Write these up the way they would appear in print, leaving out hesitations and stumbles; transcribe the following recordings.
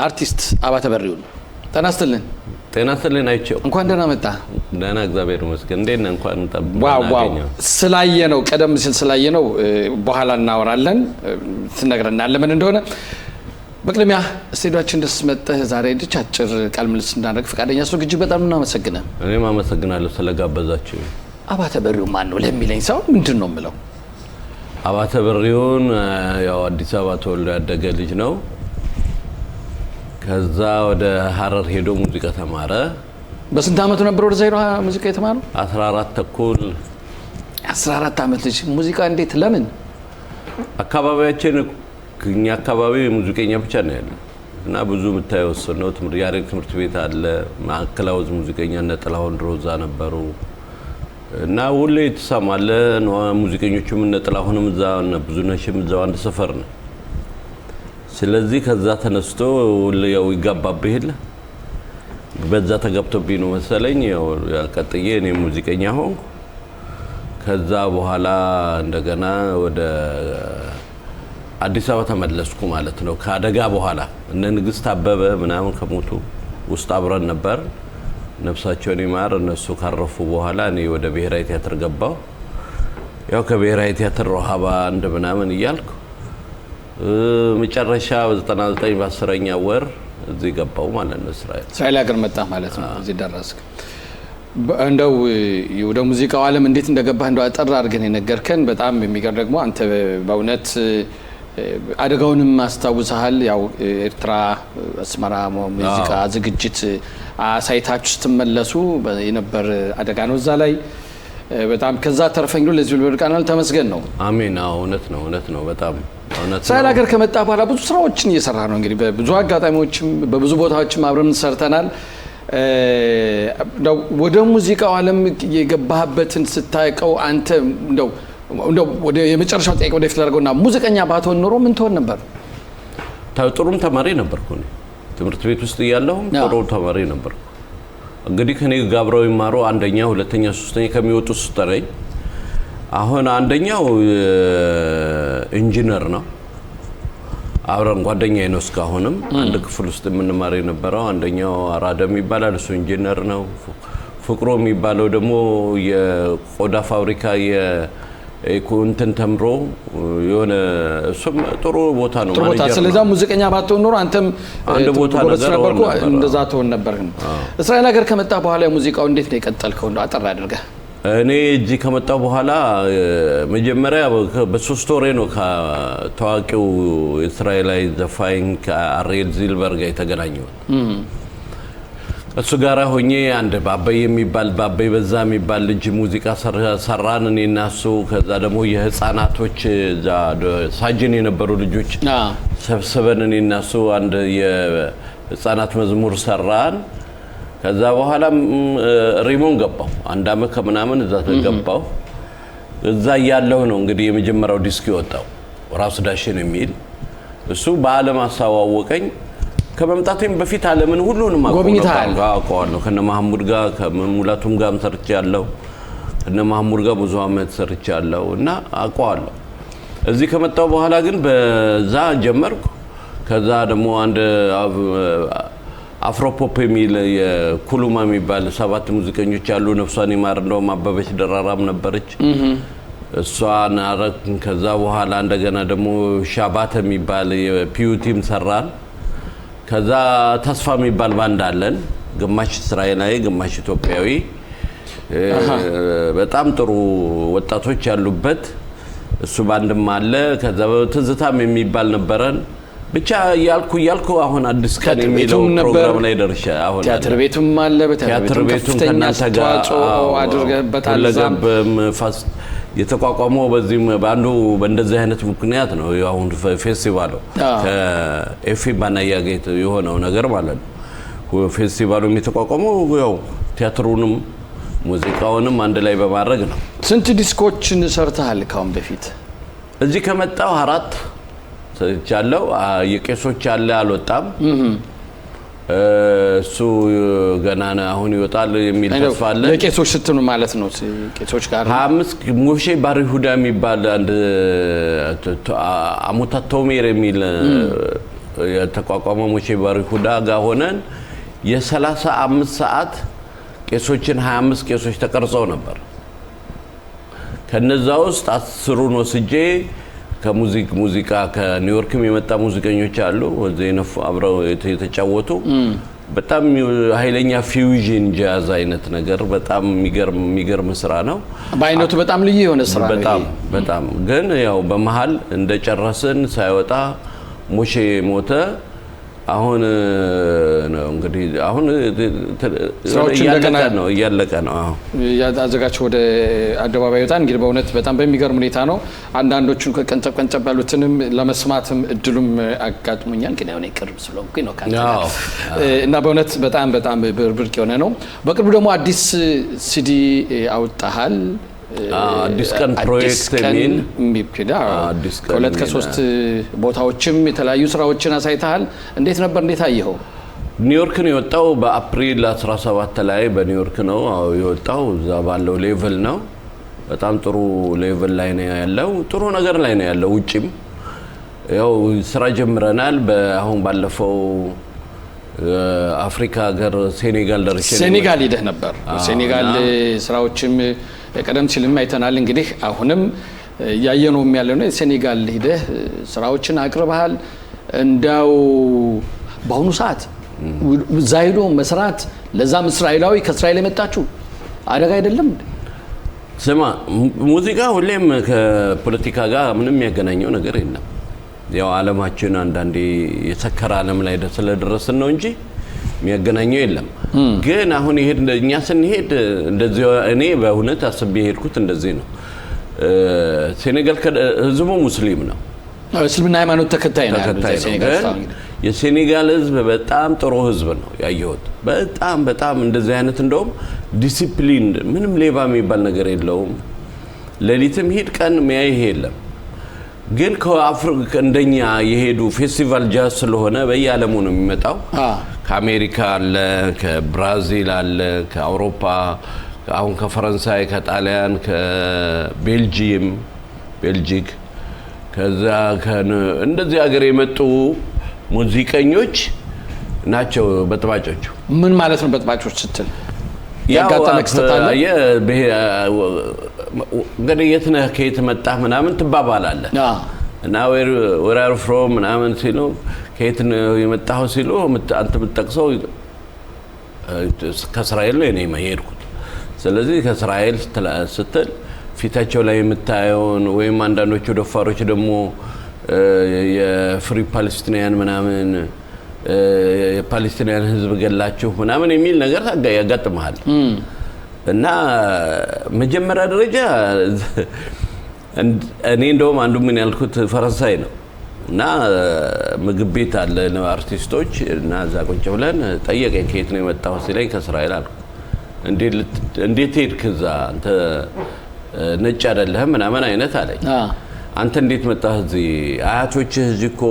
አርቲስት አባተ በሪውን ተናስተልን አይቼው እንኳን ደህና መጣ። ደህና እግዚአብሔር ይመስገን። እንዴት ነህ? እንኳን ዋው ስላየነው ቀደም ሲል ስላየነው በኋላ እናወራለን ትነግረናለህ ምን እንደሆነ። በቅድሚያ ስቱዲዮአችን ደስ መጥተህ ዛሬ ልጅ አጭር ቃል ምልልስ እንዳደረግ ፈቃደኛ ስለሆንክ እጅግ በጣም እናመሰግናለን። እኔም አመሰግናለሁ ስለጋበዛችሁ። አባተ በሪውን ማን ነው ለሚለኝ ሰው ምንድን ነው የምለው? አባተ በሪውን ያው አዲስ አበባ ተወልዶ ያደገ ልጅ ነው። ከዛ ወደ ሐረር ሄዶ ሙዚቃ ተማረ። በስንት አመቱ ነበር ወደ ዛይሮ ሙዚቃ የተማረው? 14 ተኩል 14 አመት ልጅ ሙዚቃ እንዴት ለምን? አካባቢያችን እኛ አካባቢ ሙዚቀኛ ብቻ ነው ያለው እና ብዙ የምታየው ነው። ያሬድ ትምህርት ቤት አለ። ማዕከላዊ ሙዚቀኛ እነ ጥላሁን ድሮዛ ነበሩ እና ሁሌ ትሰማለህ። ሙዚቀኞቹም እነ ጥላሁንም እዛ እና ብዙነሽም እዛው አንድ ሰፈር ነው። ስለዚህ ከዛ ተነስቶ ያው ይጋባብህ የለ በዛ ተገብቶብኝ ነው መሰለኝ ያው ቀጥዬ እኔ ሙዚቀኛ ሆንኩ። ከዛ በኋላ እንደገና ወደ አዲስ አበባ ተመለስኩ ማለት ነው። ከአደጋ በኋላ እነ ንግስት አበበ ምናምን ከሞቱ ውስጥ አብረን ነበር። ነፍሳቸውን ይማር። እነሱ ካረፉ በኋላ እኔ ወደ ብሔራዊ ቲያትር ገባሁ። ያው ከብሔራዊ ቲያትር ሮሃባ አንድ ምናምን እያልኩ መጨረሻ 99 በ10ኛ ወር እዚህ ገባው ማለት ነው። እስራኤል ሀገር መጣ ማለት ነው። እዚህ ደረስክ። እንደው ወደ ሙዚቃው ዓለም እንዴት እንደገባህ እንደው አጠር አድርገን የነገርከን በጣም የሚገርም ደግሞ አንተ በእውነት አደጋውንም አስታውሰሃል። ያው ኤርትራ አስመራ ሙዚቃ ዝግጅት አሳይታችሁ ስትመለሱ የነበር አደጋ ነው እዛ ላይ በጣም ከዛ ተርፈኝሎ ለዚህ ልበርቃናል። ተመስገን ነው። አሜን። እውነት ነው በጣም እውነት ነው። እስራኤል ሀገር ከመጣ በኋላ ብዙ ስራዎችን እየሰራ ነው። እንግዲህ በብዙ አጋጣሚዎችም በብዙ ቦታዎችም አብረን ሰርተናል። ወደ ሙዚቃው ዓለም የገባህበትን ስታውቀው አንተ እንደው ወደ የመጨረሻው ጥያቄ ወደፊት አድርገውና ሙዚቀኛ ባትሆን ኖሮ ምን ትሆን ነበር? ጥሩም ተማሪ ነበርኩ እኔ ትምህርት ቤት ውስጥ እያለሁም ጥሩ ተማሪ ነበርኩ። እንግዲህ ከኔ ጋር አብረው ይማሩ አንደኛ፣ ሁለተኛ፣ ሶስተኛ ከሚወጡ ስተረኝ አሁን አንደኛው ኢንጂነር ነው። አብረን ጓደኛዬ ነው። እስካሁንም አንድ ክፍል ውስጥ የምንማር የነበረው አንደኛው አራደም ይባላል። እሱ ኢንጂነር ነው። ፍቅሮ የሚባለው ደግሞ የቆዳ ፋብሪካ የኮንተንት ተምሮ የሆነ እሱም ጥሩ ቦታ ነው ማኔጀር። ስለዚህ ሙዚቀኛ ባትሆን ኖሮ አንተም አንድ ቦታ ነበርኩ እንደዛ ትሆን ነበር። እስራኤል ሀገር ከመጣ በኋላ ሙዚቃው እንዴት ነው የቀጠልከው? እንደው አጠር አድርገህ። እኔ እዚህ ከመጣሁ በኋላ መጀመሪያ በ3 ወሬ ነው ከታዋቂው እስራኤላዊ ዘፋኝ ከአሬል ዚልበር ጋር የተገናኘው። እሱ ጋር ሆኜ አንድ ባበይ የሚባል ባበይ በዛ የሚባል ልጅ ሙዚቃ ሰራን እኔና እሱ። ከዛ ደግሞ የህፃናቶች ሳጅን የነበሩ ልጆች ሰብስበን እኔና እሱ አንድ የህፃናት መዝሙር ሰራን። ከዛ በኋላ ሪሞን ገባው አንድ አመት ከምናምን እዛ ተገባው። እዛ ያለው ነው እንግዲህ የመጀመሪያው ዲስክ የወጣው ራስ ዳሽን የሚል እሱ በአለም አስተዋወቀኝ። ከመምጣቴም በፊት ዓለምን ሁሉንም አውቀዋለሁ። ከነ ማህሙድ ጋር ከሙላቱም ጋር ሰርቻለሁ። ከነ ማህሙድ ጋር ብዙ አመት ሰርቻለሁ እና አውቀዋለሁ። እዚህ ከመጣው በኋላ ግን በዛ ጀመርኩ። ከዛ ደግሞ አንድ አፍሮፖፕ የሚል የኩሉማ የሚባል 7 ሙዚቀኞች ያሉ ነፍሷን ይማር እንደውም አበበች ደራራም ነበረች። እሷን አረግን። ከዛ በኋላ እንደገና ደግሞ ሻባተ የሚባል የፒዩቲም ሰራን። ከዛ ተስፋ የሚባል ባንድ አለን። ግማሽ እስራኤላዊ ግማሽ ኢትዮጵያዊ በጣም ጥሩ ወጣቶች ያሉበት እሱ ባንድም አለ። ከዛ ትዝታም የሚባል ነበረን። ብቻ ያልኩ አሁን አዲስ ቀን የሚለው ፕሮግራም ላይ ደርሻ አሁን ቲያትር ቤቱም አለ። በቲያትር ቤቱም ከናንተ ጋር አድርገህበታል። ለገብም ፋስ የተቋቋመው በዚህ ባንዱ በእንደዚህ አይነት ምክንያት ነው። አሁን ፌስቲቫሉ ከኤፊ ባናያጌት የሆነው ነገር ማለት ነው። ፌስቲቫሉ የተቋቋመው ያው ቲያትሩንም ሙዚቃውንም አንድ ላይ በማድረግ ነው። ስንት ዲስኮችን ሰርተሃል ካሁን በፊት? እዚህ ከመጣው 4 ሰርቻለሁ። የቄሶች አለ አልወጣም። እሱ ገና አሁን ይወጣል የሚል ተስፋ አለ። ለቄሶች ስትኑ ማለት ነው? ቄሶች ጋር 25 ሙሼ ባሪሁዳ የሚባል አንድ አሙታ ቶሜር የሚል የተቋቋመው ሞሼ ባሪኩዳ ጋር ሆነን የ35 ሰዓት ቄሶችን 25 ቄሶች ተቀርጸው ነበር። ከነዛ ውስጥ 10ሩን ወስጄ ሙዚቃ ከኒውዮርክም የመጣ ሙዚቀኞች አሉ ወዘይነፉ አብረው የተጫወቱ በጣም ኃይለኛ ፊውዥን ጃዝ አይነት ነገር በጣም የሚገርም ስራ ነው። በአይነቱ በጣም ልዩ የሆነ ስራ ነው። በጣም ግን ያው በመሃል እንደጨረስን ሳይወጣ ሞሼ ሞተ። አሁን ነው እንግዲህ አሁን እያለቀ ነው። ያዘጋቸው ወደ አደባባይ ወጣ። እንግዲህ በእውነት በጣም በሚገርም ሁኔታ ነው። አንዳንዶቹን ከቀንጨብ ያሉትንም ለመስማትም እድሉም አጋጥሞኛል። ግን ያው ቅርብ ስለሆንኩኝ ነው እና በእውነት በጣም ብርቅ የሆነ ነው። በቅርቡ ደግሞ አዲስ ሲዲ አውጣሃል። አዲስ ቀን ፕሮጀክት የሚል ከሁለት ከሶስት ቦታዎችም የተለያዩ ስራዎችን አሳይተሃል። እንዴት ነበር? እንዴት አየኸው? ኒውዮርክ ነው የወጣው። በአፕሪል 17 ላይ በኒውዮርክ ነው የወጣው። እዛ ባለው ሌቭል ነው። በጣም ጥሩ ሌቭል ላይ ነው ያለው። ጥሩ ነገር ላይ ነው ያለው። ውጪም ያው ስራ ጀምረናል። አሁን ባለፈው አፍሪካ ሀገር ሴኔጋል ሄደህ ነበር። ሴኔጋል ስራዎችም ቀደም ሲልም አይተናል። እንግዲህ አሁንም ያየነውም ያለው ነው። ሴኔጋል ሄደህ ስራዎችን አቅርበሃል። እንዳው በአሁኑ ሰዓት ዛይዶ መስራት ለዛም እስራኤላዊ ከእስራኤል የመጣችሁ አደጋ አይደለም? ስማ ሙዚቃ ሁሌም ከፖለቲካ ጋር ምንም የሚያገናኘው ነገር የለም። ያው ዓለማችን አንዳንዴ የሰከረ ዓለም ላይ ስለደረስን ነው እንጂ የሚያገናኘው የለም። ግን አሁን እኛ ስንሄድ እንደዚህ እኔ በእውነት አስቤ ሄድኩት እንደዚህ ነው። ሴኔጋል ህዝቡ ሙስሊም ነው። እስልምና ሃይማኖት ተከታይ ነው። የሴኔጋል ህዝብ በጣም ጥሩ ህዝብ ነው ያየሁት። በጣም እንደዚህ አይነት እንደውም ዲሲፕሊን ምንም ሌባ የሚባል ነገር የለውም። ሌሊትም ሂድ ቀን ሚያይህ የለም። ግን ከአፍሪካ እንደኛ የሄዱ ፌስቲቫል ጃዝ ስለሆነ በየዓለሙ ነው የሚመጣው። ከአሜሪካ አለ፣ ከብራዚል አለ፣ ከአውሮፓ አሁን ከፈረንሳይ፣ ከጣሊያን፣ ቤልጂክ ከዛ እንደዚህ ሀገር የመጡ ሙዚቀኞች ናቸው በጥባጮቹ። ምን ማለት ነው በጥባጮች ስትል? ያጋጠመ ክስተት አለ? እንግዲህ የት ነህ ከየት መጣህ ምናምን ትባባላለህ እና where are you from ምናምን ሲሉ ከየት ነው የመጣኸው ሲሉ አንተ የምትጠቅሰው ከእስራኤል ነው እኔ የሄድኩት። ስለዚህ ከእስራኤል ስትል ፊታቸው ላይ የምታየውን ወይም አንዳንዶቹ ደፋሮች ደግሞ የፍሪ ፓለስቲናውያን ምናምን የፓለስቲናውያን ህዝብ ገላችሁ ምናምን የሚል ነገር ያጋጥማል። እና መጀመሪያ ደረጃ እኔ እንደውም አንዱ ምን ያልኩት ፈረንሳይ ነው እና ምግብ ቤት አለ አርቲስቶች እና እዛ ቁጭ ብለን ጠየቀኝ ከየት ነው የመጣው ሲለኝ ከእስራኤል አልኩ። እንዴት ሄድክ እዛ አንተ ነጭ አይደለህም ምናምን አይነት አለኝ። አንተ እንዴት መጣህ እዚህ? አያቶችህ እዚህ እኮ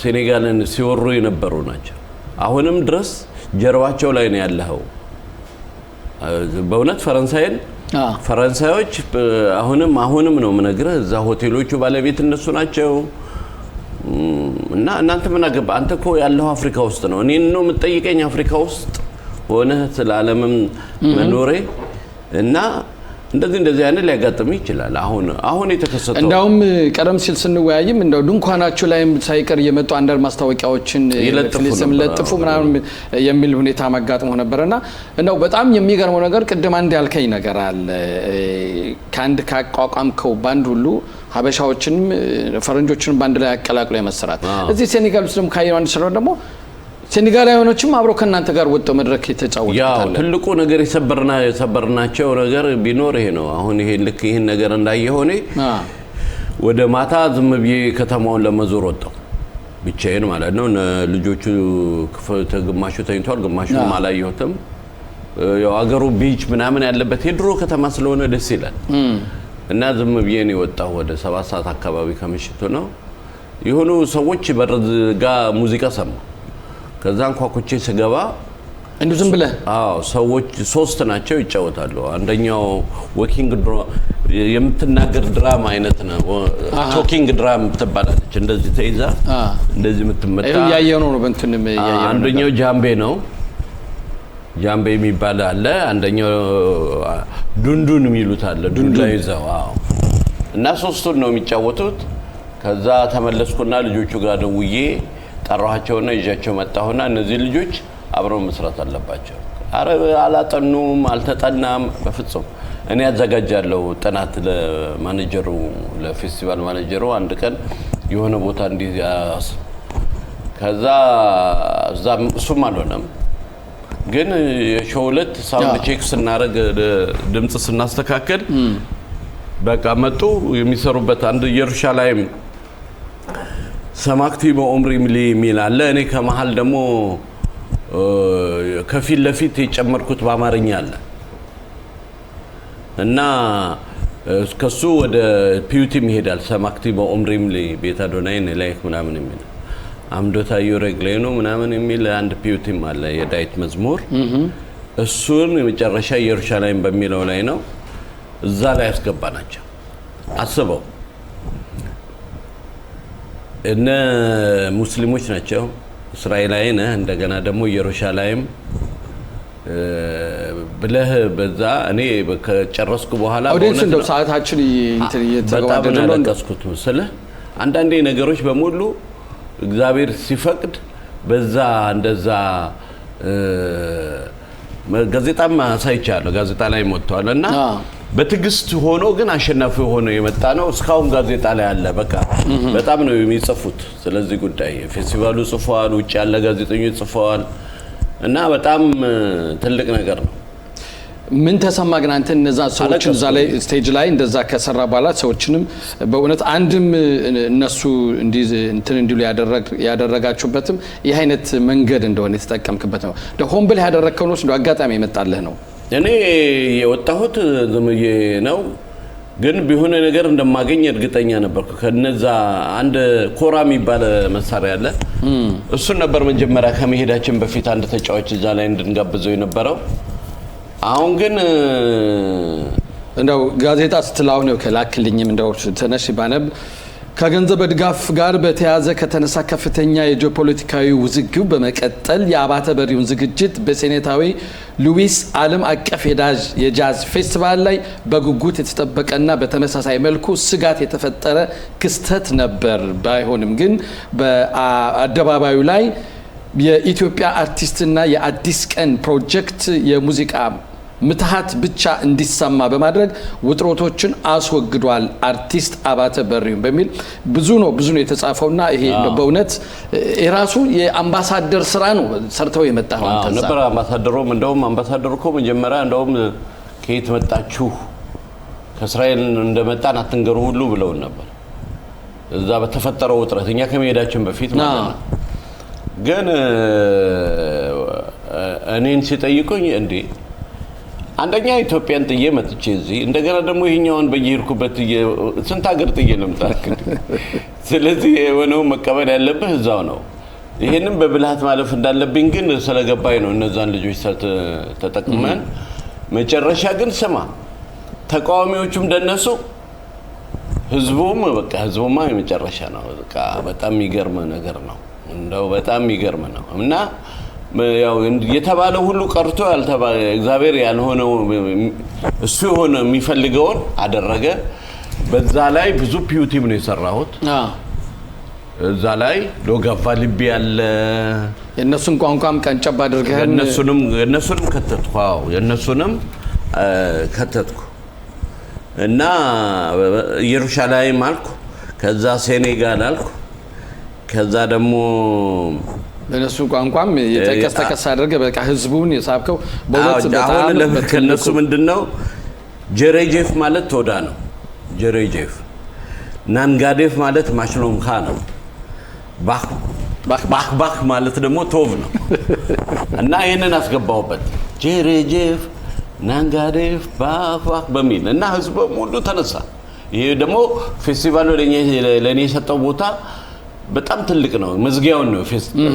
ሴኔጋልን ሲወሩ የነበሩ ናቸው። አሁንም ድረስ ጀርባቸው ላይ ነው ያለኸው። በእውነት ፈረንሳዮች አሁንም ነው የምነግርህ እዛ ሆቴሎቹ ባለቤት እነሱ ናቸው። እና እናንተ ምን አገባ አንተ እኮ ያለው አፍሪካ ውስጥ ነው። እኔን ነው የምትጠይቀኝ አፍሪካ ውስጥ ሆነ ስለ ዓለምም መኖሬ እና እንደዚህ አይነት ሊያጋጥም ይችላል። አሁን የተከሰተው እንዳውም ቀደም ሲል ስንወያይም እንዳው ድንኳናችሁ ላይም ሳይቀር የመጡ አንዳንድ ማስታወቂያዎችን ለጥፉ ምናምን የሚል ሁኔታ ማጋጥሞ ነበርና እንዳው በጣም የሚገርመው ነገር ቅድም አንድ ያልከኝ ነገር አለ። ከአንድ ካቋቋምከው ባንድ ሁሉ ሀበሻዎችንም ፈረንጆችንም ባንድ ላይ አቀላቅሎ የመሰራት እዚህ ሴኔጋል ውስጥ ደግሞ ካየው አንድ ስራው ደግሞ ሴኔጋላውያኖችም አብሮ ከናንተ ጋር ወጥተው መድረክ የተጫወቱት ያው ትልቁ ነገር የሰበርናቸው ነገር ቢኖር ይሄ ነው። አሁን ይሄን ነገር እንዳየሆነ ወደ ማታ ዝም ብዬ ከተማውን ለመዞር ወጣሁ ብቻዬን ማለት ነው። ልጆቹ ግማሹ ተኝቷል፣ ግማሹ አላየሁትም። ያው አገሩ ቢች ምናምን ያለበት የድሮ ከተማ ስለሆነ ደስ ይላል እና ዝም ብዬ ነው የወጣሁ። ወደ 7 ሰዓት አካባቢ ከምሽቱ ነው። የሆኑ ሰዎች በርጋ ሙዚቃ ሰማ። ከዛን ኳኩቼ ስገባ እንዱ ዝም ብለህ ሰዎች 3 ናቸው ይጫወታሉ። አንደኛው ወኪንግ የምትናገር ድራማ አይነት ነው። ቶኪንግ ድራም ትባላለች። እንደዚህ ተይዛ እንደዚህ የምትመጣ ያየነው ነው። በእንትንም ያየነው። አንደኛው ጃምቤ ነው። ጃምቤ የሚባል አለ። አንደኛው ዱንዱን የሚሉት አለ። ዱንዱን ይዘው እና 3ቱን ነው የሚጫወቱት። ከዛ ተመለስኩና ልጆቹ ጋር ደውዬ ጠራኋቸውና ይዣቸው መጣሁና እነዚህ ልጆች አብረው መስራት አለባቸው። አረ አላጠኑም፣ አልተጠናም በፍጹም። እኔ አዘጋጃለሁ ጥናት ለማኔጀሩ ለፌስቲቫል ማኔጀሩ አንድ ቀን የሆነ ቦታ እንዲያስ ከዛ እሱም አልሆነም። ግን የሾው ዕለት ሳውንድ ቼክ ስናደርግ ድምጽ ስናስተካከል በቃ መጡ የሚሰሩበት አንድ ኢየሩሳሌም ሰማክቲ በኦምሪ ሚሊ ሚል አለ። እኔ ከመሃል ደግሞ ከፊት ለፊት የጨመርኩት በአማርኛ አለ እና እስከሱ ወደ ፒዩቲም ይሄዳል። ሰማክቲ በኦምሪ ሚሊ ቤታ ዶናይን ላይክ ምናምን የሚል አምዶታ ይረግሌኑ ምናምን የሚል አንድ ፒዩቲም አለ የዳዊት መዝሙር። እሱን የመጨረሻ ኢየሩሳሌም በሚለው ላይ ነው እዛ ላይ ያስገባናቸው። አስበው እነ ሙስሊሞች ናቸው እስራኤላዊ ነህ እንደገና ደግሞ ኢየሩሳሌም ብለህ በዛ እኔ ከጨረስኩ በኋላ ወደዚህ እንደው ሰዓታችን እንትን እየተገባደደ ነው እንደቀስኩት መስለ አንዳንዴ ነገሮች በሙሉ እግዚአብሔር ሲፈቅድ በዛ እንደዛ ጋዜጣም ሳይቻለው ጋዜጣ ላይ ሞተዋልና በትግስት ሆኖ ግን አሸናፊ ሆኖ የመጣ ነው። እስካሁን ጋዜጣ ላይ አለ። በቃ በጣም ነው የሚጽፉት ስለዚህ ጉዳይ። ፌስቲቫሉ ጽፈዋል፣ ውጭ ያለ ጋዜጠኞች ጽፈዋል እና በጣም ትልቅ ነገር ነው። ምን ተሰማ ግን አንተ እነዛ ሰዎች እዛ ላይ ስቴጅ ላይ እንደዛ ከሰራ በኋላ ሰዎችንም በእውነት አንድም እነሱ እንዲሉ ያደረጋችሁበትም ይህ አይነት መንገድ እንደሆነ የተጠቀምክበት ነው? ሆን ብለህ ያደረግከው ነው እንደ አጋጣሚ የመጣልህ ነው? እኔ የወጣሁት ዝምዬ ነው፣ ግን ቢሆነ ነገር እንደማገኝ እርግጠኛ ነበርኩ። ከነዛ አንድ ኮራ የሚባል መሳሪያ አለ። እሱን ነበር መጀመሪያ ከመሄዳችን በፊት አንድ ተጫዋች እዛ ላይ እንድንጋብዘው የነበረው። አሁን ግን እንደው ጋዜጣ ስትላው ነው ከላክልኝም እንደው ተነሽ ባነብ ከገንዘብ ድጋፍ ጋር በተያያዘ ከተነሳ ከፍተኛ የጂኦፖለቲካዊ ውዝግብ በመቀጠል የአባተ በሪውን ዝግጅት በሴኔታዊ ሉዊስ ዓለም አቀፍ የጃዝ ፌስቲቫል ላይ በጉጉት የተጠበቀና በተመሳሳይ መልኩ ስጋት የተፈጠረ ክስተት ነበር። ባይሆንም ግን በአደባባዩ ላይ የኢትዮጵያ አርቲስትና የአዲስ ቀን ፕሮጀክት የሙዚቃ ምትሃት ብቻ እንዲሰማ በማድረግ ውጥረቶችን አስወግዷል አርቲስት አባተ በሪውን በሚል ብዙ ነው የተጻፈውና ይሄ በእውነት የራሱ የአምባሳደር ስራ ነው ሰርተው የመጣው አንተ ነበር። አምባሳደሩም እንደውም አምባሳደሩ እኮ መጀመሪያ እንደውም ከየት መጣችሁ ከእስራኤል እንደመጣን አትንገሩ ሁሉ ብለውን ነበር እዛ በተፈጠረው ውጥረት እኛ ከመሄዳችን በፊት ማለት ነው። ግን እኔን ሲጠይቁኝ እንዴ አንደኛ ኢትዮጵያን ጥዬ መጥቼ እዚህ እንደገና ደግሞ ይሄኛውን በየሄድኩበት ስንት ሀገር ጥዬ ልምጣ። ስለዚህ የሆነው መቀበል ያለብህ እዛው ነው። ይሄንን በብልሃት ማለፍ እንዳለብኝ ግን ስለገባኝ ነው እነዛን ልጆች ተጠቅመን መጨረሻ ግን ስማ ተቃዋሚዎቹም ደነሱ ህዝቡም በቃ ህዝቡማ የመጨረሻ ነው። በቃ በጣም የሚገርም ነገር ነው። እንደው በጣም የሚገርም ነው እና ያው የተባለው ሁሉ ቀርቶ ያልተባለ እግዚአብሔር ያልሆነው እሱ የሆነ የሚፈልገውን አደረገ። በዛ ላይ ብዙ ፒዩቲም ነው የሰራሁት። እዛ ላይ ሎጋፋ ልቢ ያለ የነሱን ቋንቋም ቀንጨብ አድርገህ የነሱንም ከተትኩ። የነሱንም ከተትኩ እና ኢየሩሳሌም አልኩ፣ ከዛ ሴኔጋል አልኩ፣ ከዛ ደግሞ በነሱ ቋንቋም የተከስተከስ አድርገህ በቃ ህዝቡን የሳብከው በእውነት በጣም ከነሱ ምንድነው ጀሬጄፍ ማለት ተወዳ ነው። ጀሬጄፍ ናንጋዴፍ ማለት ማሽሎምካ ነው። ባክ ማለት ደግሞ ቶቭ ነው እና ይሄንን አስገባውበት ጀሬጄፍ ናንጋዴፍ ባክ በሚል እና ህዝቡ ሙሉ ተነሳ። ይሄ ደግሞ ፌስቲቫሉ ለኔ የሰጠው ቦታ በጣም ትልቅ ነው። መዝጊያውን ነው ፌስቲቫል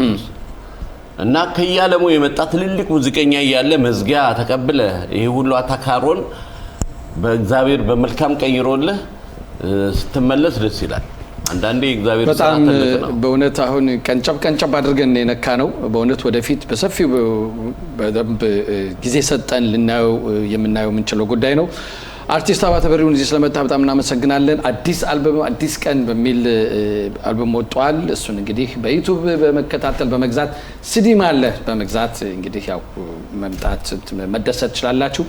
እና ከያለሙ የመጣ ትልልቅ ሙዚቀኛ እያለ መዝጊያ ተቀብለ ይሄ ሁሉ አታካሮን በእግዚአብሔር በመልካም ቀይሮልህ ስትመለስ ደስ ይላል። አንዳንዴ እግዚአብሔር በጣም በእውነት አሁን ቀንጨብ አድርገን የነካ ነው። በእውነት ወደፊት በሰፊው በደንብ ጊዜ ሰጠን ልናየው የምናየው የምንችለው ጉዳይ ነው። አርቲስት አባተ በሪሁን እዚህ ስለመጣ በጣም እናመሰግናለን። አዲስ አልበም አዲስ ቀን በሚል አልበም ወጥቷል። እሱን እንግዲህ በዩቲዩብ በመከታተል በመግዛት ሲዲም አለ በመግዛት እንግዲህ ያው መምጣት መደሰት ትችላላችሁ።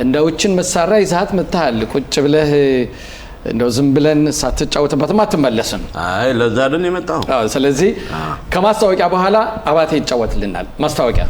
እንደውችን መሳሪያ ይዛት መጣል ቁጭ ብለህ እንደው ዝም ብለን ሳትጫወትበትም አትመለስም። አይ ለዛ አይደል የመጣው። ስለዚህ ከማስታወቂያ በኋላ አባቴ ይጫወትልናል። ማስታወቂያ